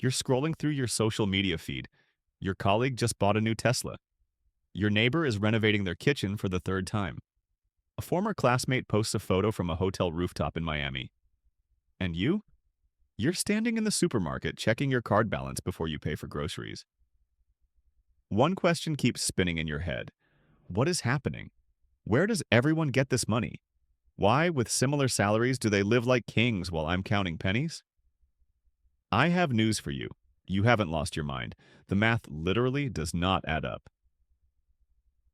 You're scrolling through your social media feed. Your colleague just bought a new Tesla. Your neighbor is renovating their kitchen for the third time. A former classmate posts a photo from a hotel rooftop in Miami. And you? You're standing in the supermarket checking your card balance before you pay for groceries. One question keeps spinning in your head. What is happening? Where does everyone get this money? Why, with similar salaries, do they live like kings while I'm counting pennies? I have news for you. You haven't lost your mind. The math literally does not add up.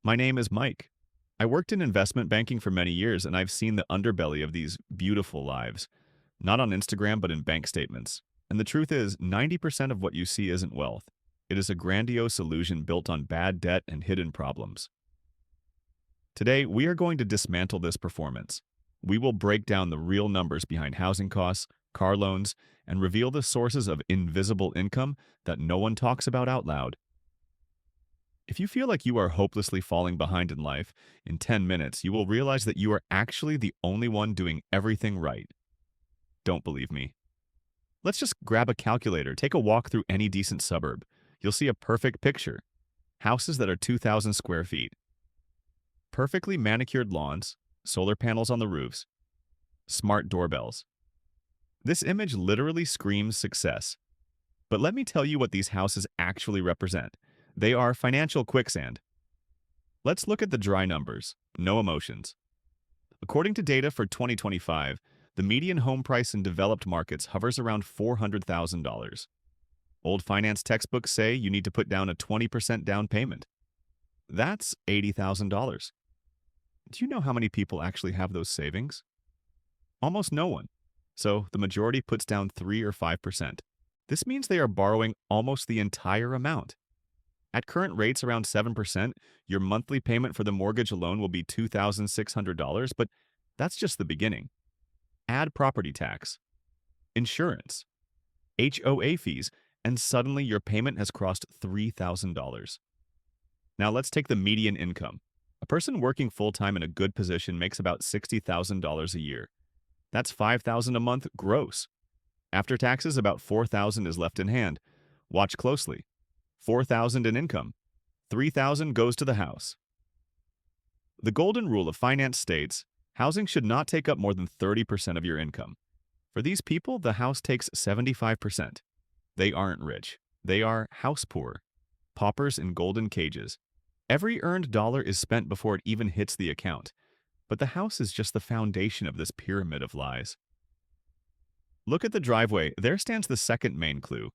My name is Mike. I worked in investment banking for many years, and I've seen the underbelly of these beautiful lives. Not on Instagram, but in bank statements. And the truth is, 90% of what you see isn't wealth. It is a grandiose illusion built on bad debt and hidden problems. Today, we are going to dismantle this performance. We will break down the real numbers behind housing costs, car loans, and reveal the sources of invisible income that no one talks about out loud. If you feel like you are hopelessly falling behind in life, in 10 minutes, you will realize that you are actually the only one doing everything right. Don't believe me? Let's just grab a calculator, take a walk through any decent suburb. You'll see a perfect picture. Houses that are 2,000 square feet. Perfectly manicured lawns, solar panels on the roofs, smart doorbells. This image literally screams success. But let me tell you what these houses actually represent. They are financial quicksand. Let's look at the dry numbers. No emotions. According to data for 2025, the median home price in developed markets hovers around $400,000. Old finance textbooks say you need to put down a 20% down payment. That's $80,000. Do you know how many people actually have those savings? Almost no one. So the majority puts down 3 or 5%. This means they are borrowing almost the entire amount. At current rates around 7%, your monthly payment for the mortgage alone will be $2,600, but that's just the beginning. Add property tax, insurance, HOA fees, and suddenly your payment has crossed $3,000. Now let's take the median income. A person working full-time in a good position makes about $60,000 a year. That's $5,000 a month gross. After taxes, about $4,000 is left in hand. Watch closely. $4,000 in income. $3,000 goes to the house. The golden rule of finance states, housing should not take up more than 30% of your income. For these people, the house takes 75%. They aren't rich. They are house poor. Paupers in golden cages. Every earned dollar is spent before it even hits the account. But the house is just the foundation of this pyramid of lies. Look at the driveway. There stands the second main clue.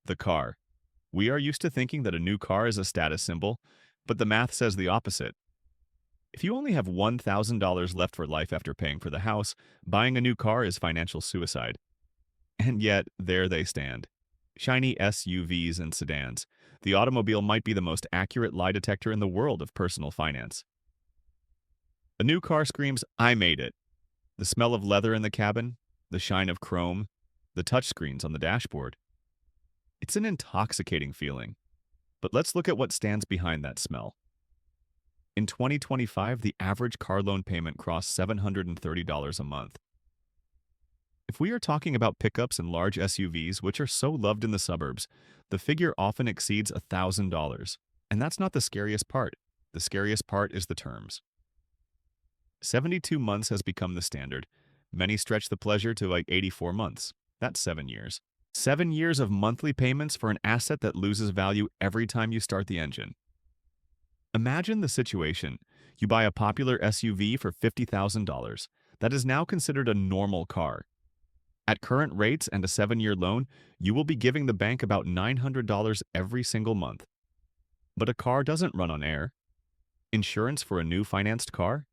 The car. We are used to thinking that a new car is a status symbol, but the math says the opposite. If you only have $1,000 left for life after paying for the house, buying a new car is financial suicide. And yet, there they stand. Shiny SUVs and sedans. The automobile might be the most accurate lie detector in the world of personal finance. A new car screams, "I made it." The smell of leather in the cabin, the shine of chrome, the touchscreens on the dashboard. It's an intoxicating feeling. But let's look at what stands behind that smell. In 2025, the average car loan payment crossed $730 a month. If we are talking about pickups and large SUVs, which are so loved in the suburbs, the figure often exceeds $1,000. And that's not the scariest part. The scariest part is the terms. 72 months has become the standard. Many stretch the pleasure to like 84 months. That's 7 years. 7 years of monthly payments for an asset that loses value every time you start the engine. Imagine the situation. You buy a popular SUV for $50,000. That is now considered a normal car. At current rates and a 7-year loan, you will be giving the bank about $900 every single month. But a car doesn't run on air. Insurance for a new financed car?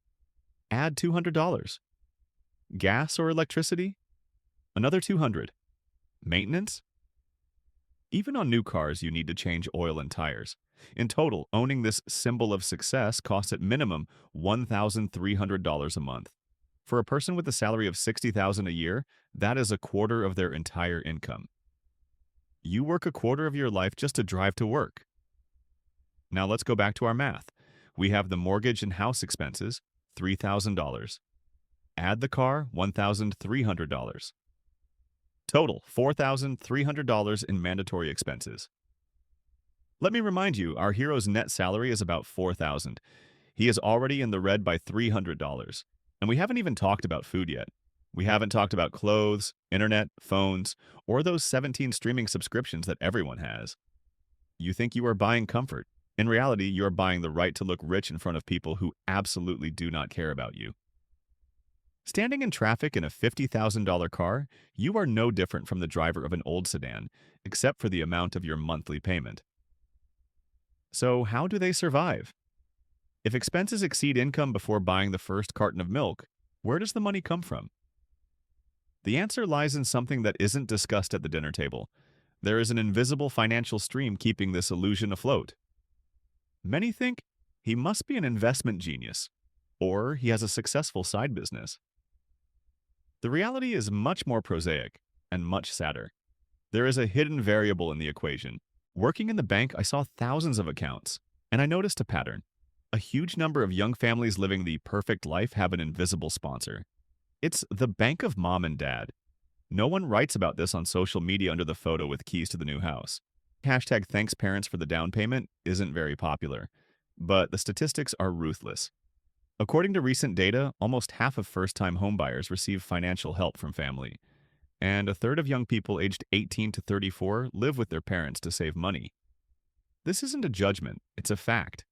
Add $200. Gas or electricity? Another $200. Maintenance? Even on new cars, you need to change oil and tires. In total, owning this symbol of success costs at minimum $1,300 a month. For a person with a salary of $60,000 a year, that is a quarter of their entire income. You work a quarter of your life just to drive to work. Now let's go back to our math. We have the mortgage and house expenses, $3,000. Add the car, $1,300. Total $4,300 in mandatory expenses. Let me remind you, our hero's net salary is about $4,000. He is already in the red by $300. And we haven't even talked about food yet. We haven't talked about clothes, internet, phones, or those 17 streaming subscriptions that everyone has. You think you are buying comfort. In reality, you are buying the right to look rich in front of people who absolutely do not care about you. Standing in traffic in a $50,000 car, you are no different from the driver of an old sedan, except for the amount of your monthly payment. So, how do they survive? If expenses exceed income before buying the first carton of milk, where does the money come from? The answer lies in something that isn't discussed at the dinner table. There is an invisible financial stream keeping this illusion afloat. Many think he must be an investment genius, or he has a successful side business. The reality is much more prosaic and much sadder. There is a hidden variable in the equation. Working in the bank, I saw thousands of accounts, and I noticed a pattern. A huge number of young families living the perfect life have an invisible sponsor. It's the bank of mom and dad. No one writes about this on social media under the photo with keys to the new house. Hashtag thanks parents for the down payment isn't very popular, but the statistics are ruthless. According to recent data, almost half of first-time homebuyers receive financial help from family, and a third of young people aged 18 to 34 live with their parents to save money. This isn't a judgment, it's a fact.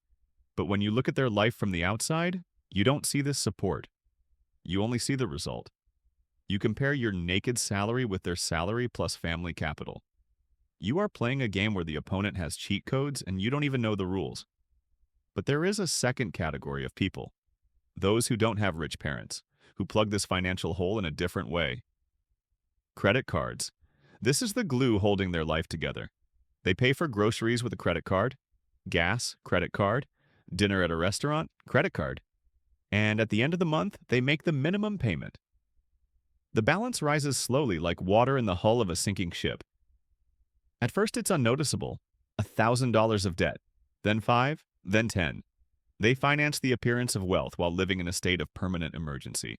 But when you look at their life from the outside, you don't see this support. You only see the result. You compare your naked salary with their salary plus family capital. You are playing a game where the opponent has cheat codes and you don't even know the rules. But there is a second category of people. Those who don't have rich parents, who plug this financial hole in a different way. Credit cards. This is the glue holding their life together. They pay for groceries with a credit card, gas, credit card, dinner at a restaurant, credit card. And at the end of the month, they make the minimum payment. The balance rises slowly like water in the hull of a sinking ship. At first it's unnoticeable, $1,000 of debt, then 5, then 10. They finance the appearance of wealth while living in a state of permanent emergency.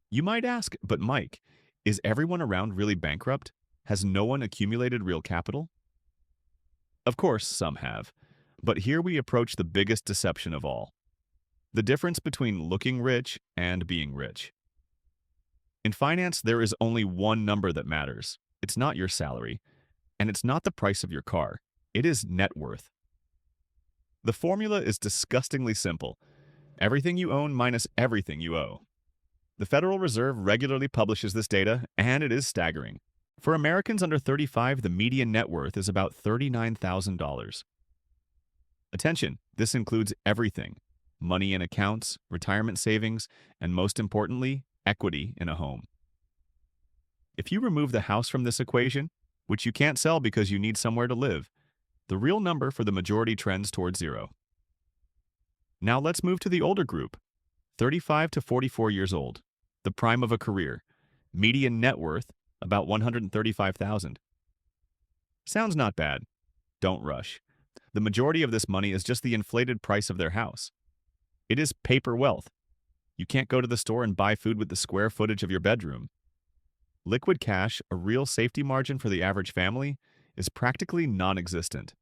You might ask, but Mike, is everyone around really bankrupt? Has no one accumulated real capital? Of course, some have. But here we approach the biggest deception of all. The difference between looking rich and being rich. In finance, there is only one number that matters. It's not your salary, and it's not the price of your car. It is net worth. The formula is disgustingly simple. Everything you own minus everything you owe. The Federal Reserve regularly publishes this data, and it is staggering. For Americans under 35, the median net worth is about $39,000. Attention, this includes everything: money in accounts, retirement savings, and most importantly, equity in a home. If you remove the house from this equation, which you can't sell because you need somewhere to live, the real number for the majority trends towards zero. Now let's move to the older group, 35 to 44 years old, the prime of a career, median net worth about $135,000. Sounds not bad. Don't rush. The majority of this money is just the inflated price of their house. It is paper wealth. You can't go to the store and buy food with the square footage of your bedroom. Liquid cash, a real safety margin for the average family, is practically non-existent.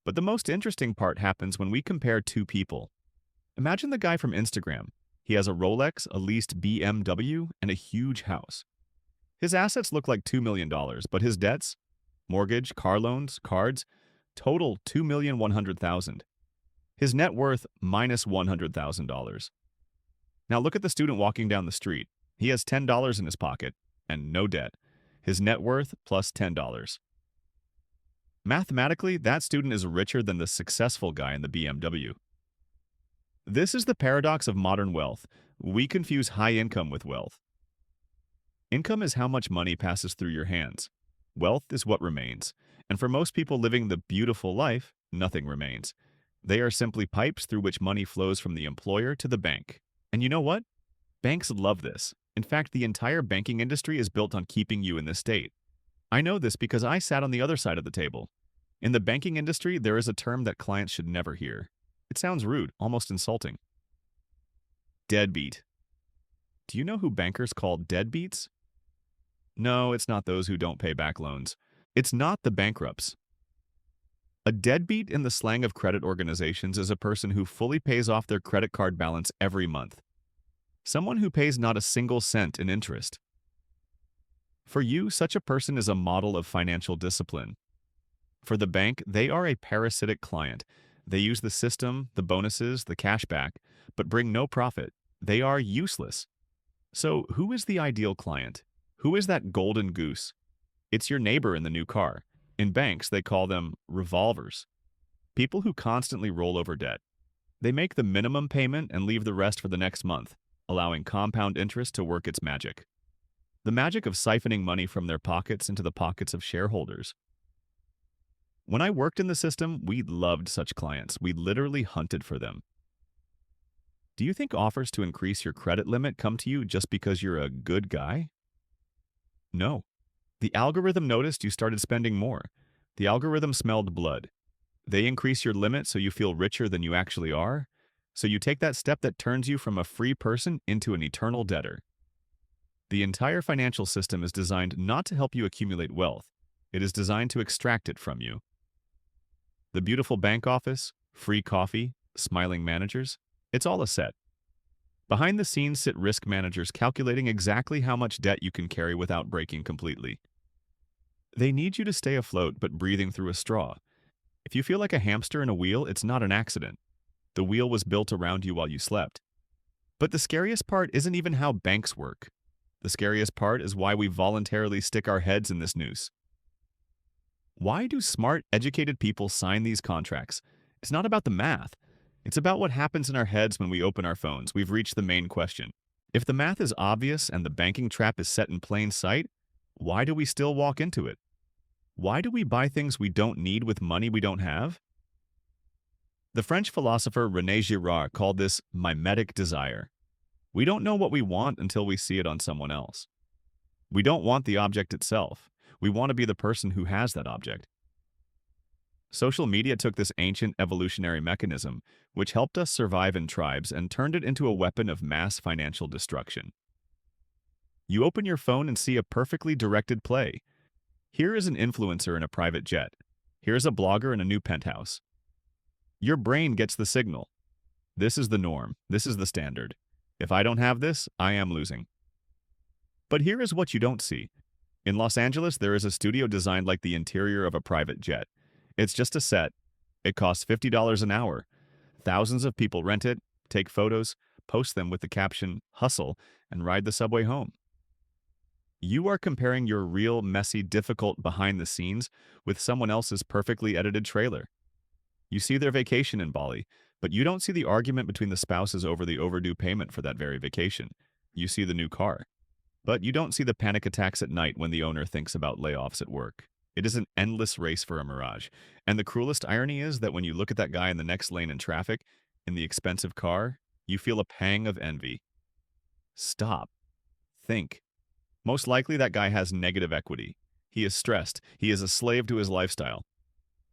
But the most interesting part happens when we compare two people. Imagine the guy from Instagram. He has a Rolex, a leased BMW, and a huge house. His assets look like $2 million, but his debts, mortgage, car loans, cards, total $2,100,000. His net worth minus $100,000. Now look at the student walking down the street. He has $10 in his pocket and no debt. His net worth plus $10. Mathematically, that student is richer than the successful guy in the BMW. This is the paradox of modern wealth. We confuse high income with wealth. Income is how much money passes through your hands. Wealth is what remains. And for most people living the beautiful life, nothing remains. They are simply pipes through which money flows from the employer to the bank. And you know what? Banks love this. In fact, the entire banking industry is built on keeping you in this state. I know this because I sat on the other side of the table. In the banking industry, there is a term that clients should never hear. It sounds rude, almost insulting. Deadbeat. Do you know who bankers call deadbeats? No, it's not those who don't pay back loans. It's not the bankrupts. A deadbeat in the slang of credit organizations is a person who fully pays off their credit card balance every month. Someone who pays not a single cent in interest. For you, such a person is a model of financial discipline. For the bank, they are a parasitic client. They use the system, the bonuses, the cashback, but bring no profit. They are useless. So, who is the ideal client? Who is that golden goose? It's your neighbor in the new car. In banks, they call them revolvers. People who constantly roll over debt. They make the minimum payment and leave the rest for the next month, allowing compound interest to work its magic. The magic of siphoning money from their pockets into the pockets of shareholders. When I worked in the system, we loved such clients. We literally hunted for them. Do you think offers to increase your credit limit come to you just because you're a good guy? No. The algorithm noticed you started spending more. The algorithm smelled blood. They increase your limit so you feel richer than you actually are. So you take that step that turns you from a free person into an eternal debtor. The entire financial system is designed not to help you accumulate wealth. It is designed to extract it from you. The beautiful bank office, free coffee, smiling managers, it's all a set. Behind the scenes sit risk managers calculating exactly how much debt you can carry without breaking completely. They need you to stay afloat but breathing through a straw. If you feel like a hamster in a wheel, it's not an accident. The wheel was built around you while you slept. But the scariest part isn't even how banks work. The scariest part is why we voluntarily stick our heads in this noose. Why do smart, educated people sign these contracts? It's not about the math. It's about what happens in our heads when we open our phones. We've reached the main question. If the math is obvious and the banking trap is set in plain sight, why do we still walk into it? Why do we buy things we don't need with money we don't have? The French philosopher René Girard called this mimetic desire. We don't know what we want until we see it on someone else. We don't want the object itself. We want to be the person who has that object. Social media took this ancient evolutionary mechanism, which helped us survive in tribes, and turned it into a weapon of mass financial destruction. You open your phone and see a perfectly directed play. Here is an influencer in a private jet. Here's a blogger in a new penthouse. Your brain gets the signal. This is the norm. This is the standard. If I don't have this, I am losing. But here is what you don't see. In Los Angeles, there is a studio designed like the interior of a private jet. It's just a set. It costs $50 an hour. Thousands of people rent it, take photos, post them with the caption, "Hustle," and ride the subway home. You are comparing your real, messy, difficult behind the scenes with someone else's perfectly edited trailer. You see their vacation in Bali, but you don't see the argument between the spouses over the overdue payment for that very vacation. You see the new car. But you don't see the panic attacks at night when the owner thinks about layoffs at work. It is an endless race for a mirage. And the cruelest irony is that when you look at that guy in the next lane in traffic, in the expensive car, you feel a pang of envy. Stop. Think. Most likely that guy has negative equity. He is stressed. He is a slave to his lifestyle.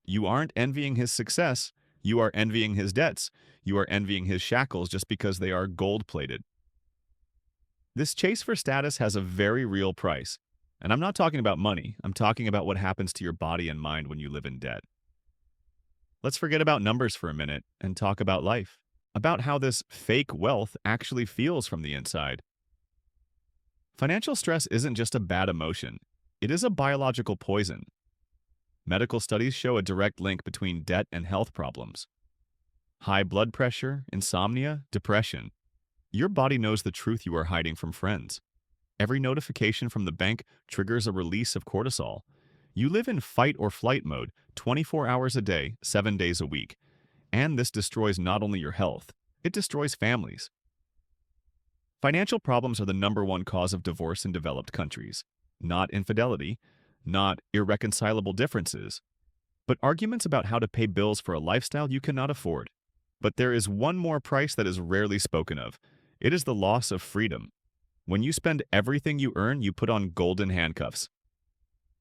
You aren't envying his success. You are envying his debts. You are envying his shackles just because they are gold-plated. This chase for status has a very real price. And I'm not talking about money. I'm talking about what happens to your body and mind when you live in debt. Let's forget about numbers for a minute and talk about life. About how this fake wealth actually feels from the inside. Financial stress isn't just a bad emotion. It is a biological poison. Medical studies show a direct link between debt and health problems. High blood pressure, insomnia, depression. Your body knows the truth you are hiding from friends. Every notification from the bank triggers a release of cortisol. You live in fight or flight mode 24 hours a day, 7 days a week. And this destroys not only your health, it destroys families. Financial problems are the #1 cause of divorce in developed countries. Not infidelity, not irreconcilable differences, but arguments about how to pay bills for a lifestyle you cannot afford. But there is one more price that is rarely spoken of. It is the loss of freedom. When you spend everything you earn, you put on golden handcuffs.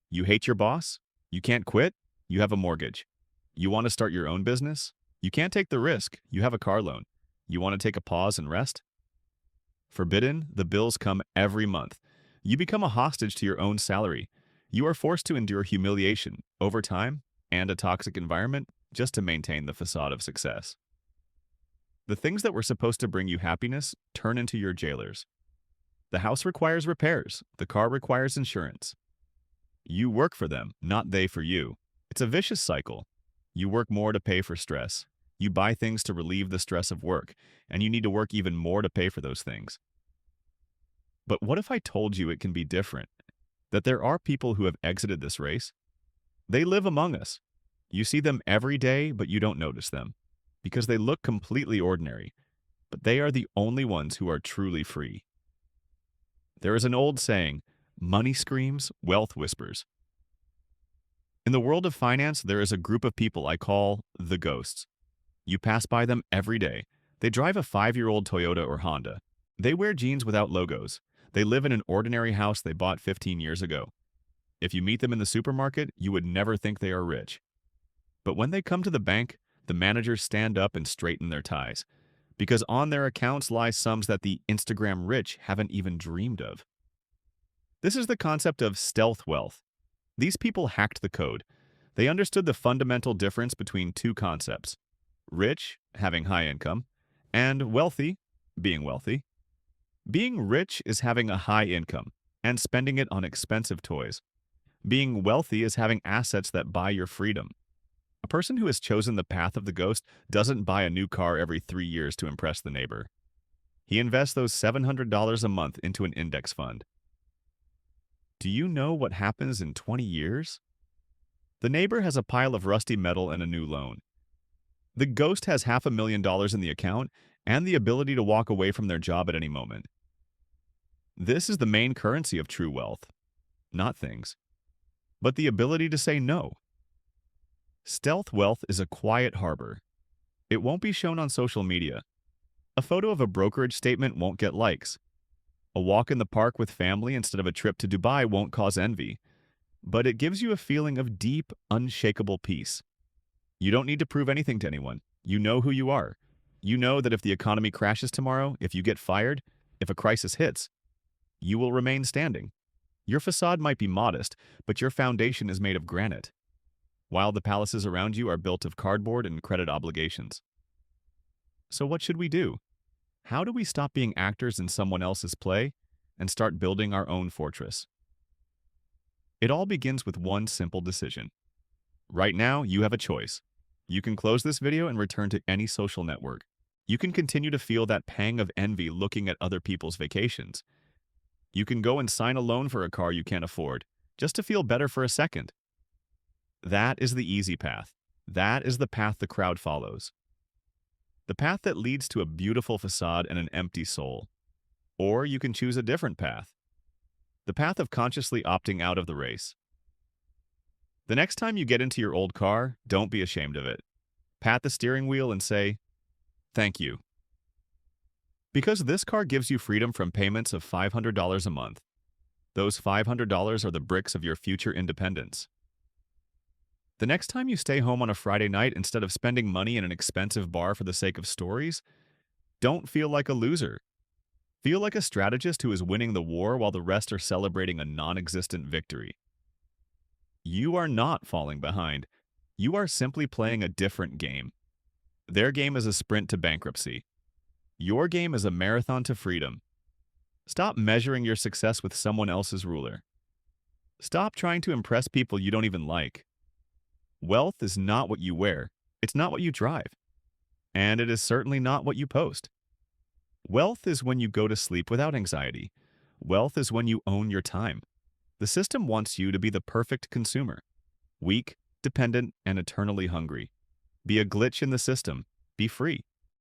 You hate your boss? You can't quit? You have a mortgage. You want to start your own business? You can't take the risk. You have a car loan. You want to take a pause and rest? Forbidden, the bills come every month. You become a hostage to your own salary. You are forced to endure humiliation, overtime, and a toxic environment just to maintain the facade of success. The things that were supposed to bring you happiness turn into your jailers. The house requires repairs. The car requires insurance. You work for them, not they for you. It's a vicious cycle. You work more to pay for stress. You buy things to relieve the stress of work, and you need to work even more to pay for those things. But what if I told you it can be different? That there are people who have exited this race? They live among us. You see them every day, but you don't notice them because they look completely ordinary. But they are the only ones who are truly free. There is an old saying, money screams, wealth whispers. In the world of finance, there is a group of people I call the ghosts. You pass by them every day. They drive a 5-year-old Toyota or Honda. They wear jeans without logos. They live in an ordinary house they bought 15 years ago. If you meet them in the supermarket, you would never think they are rich. But when they come to the bank, the managers stand up and straighten their ties, because on their accounts lie sums that the Instagram rich haven't even dreamed of. This is the concept of stealth wealth. These people hacked the code. They understood the fundamental difference between two concepts: rich, having high income, and wealthy, being wealthy. Being rich is having a high income and spending it on expensive toys. Being wealthy is having assets that buy your freedom. A person who has chosen the path of the ghost doesn't buy a new car every 3 years to impress the neighbor. He invests those $700 a month into an index fund. Do you know what happens in 20 years? The neighbor has a pile of rusty metal and a new loan. The ghost has $500,000 in the account and the ability to walk away from their job at any moment. This is the main currency of true wealth. Not things, but the ability to say no. Stealth wealth is a quiet harbor. It won't be shown on social media. A photo of a brokerage statement won't get likes. A walk in the park with family instead of a trip to Dubai won't cause envy. But it gives you a feeling of deep, unshakable peace. You don't need to prove anything to anyone. You know who you are. You know that if the economy crashes tomorrow, if you get fired, if a crisis hits, you will remain standing. Your facade might be modest, but your foundation is made of granite, while the palaces around you are built of cardboard and credit obligations. So what should we do? How do we stop being actors in someone else's play and start building our own fortress? It all begins with one simple decision. Right now, you have a choice. You can close this video and return to any social network. You can continue to feel that pang of envy looking at other people's vacations. You can go and sign a loan for a car you can't afford, just to feel better for a second. That is the easy path. That is the path the crowd follows. The path that leads to a beautiful facade and an empty soul. Or you can choose a different path. The path of consciously opting out of the race. The next time you get into your old car, don't be ashamed of it. Pat the steering wheel and say, "Thank you." Because this car gives you freedom from payments of $500 a month. Those $500 are the bricks of your future independence. The next time you stay home on a Friday night instead of spending money in an expensive bar for the sake of stories, don't feel like a loser. Feel like a strategist who is winning the war while the rest are celebrating a non-existent victory. You are not falling behind. You are simply playing a different game. Their game is a sprint to bankruptcy. Your game is a marathon to freedom. Stop measuring your success with someone else's ruler. Stop trying to impress people you don't even like. Wealth is not what you wear. It's not what you drive. And it is certainly not what you post. Wealth is when you go to sleep without anxiety. Wealth is when you own your time. The system wants you to be the perfect consumer. Weak, dependent, and eternally hungry. Be a glitch in the system. Be free.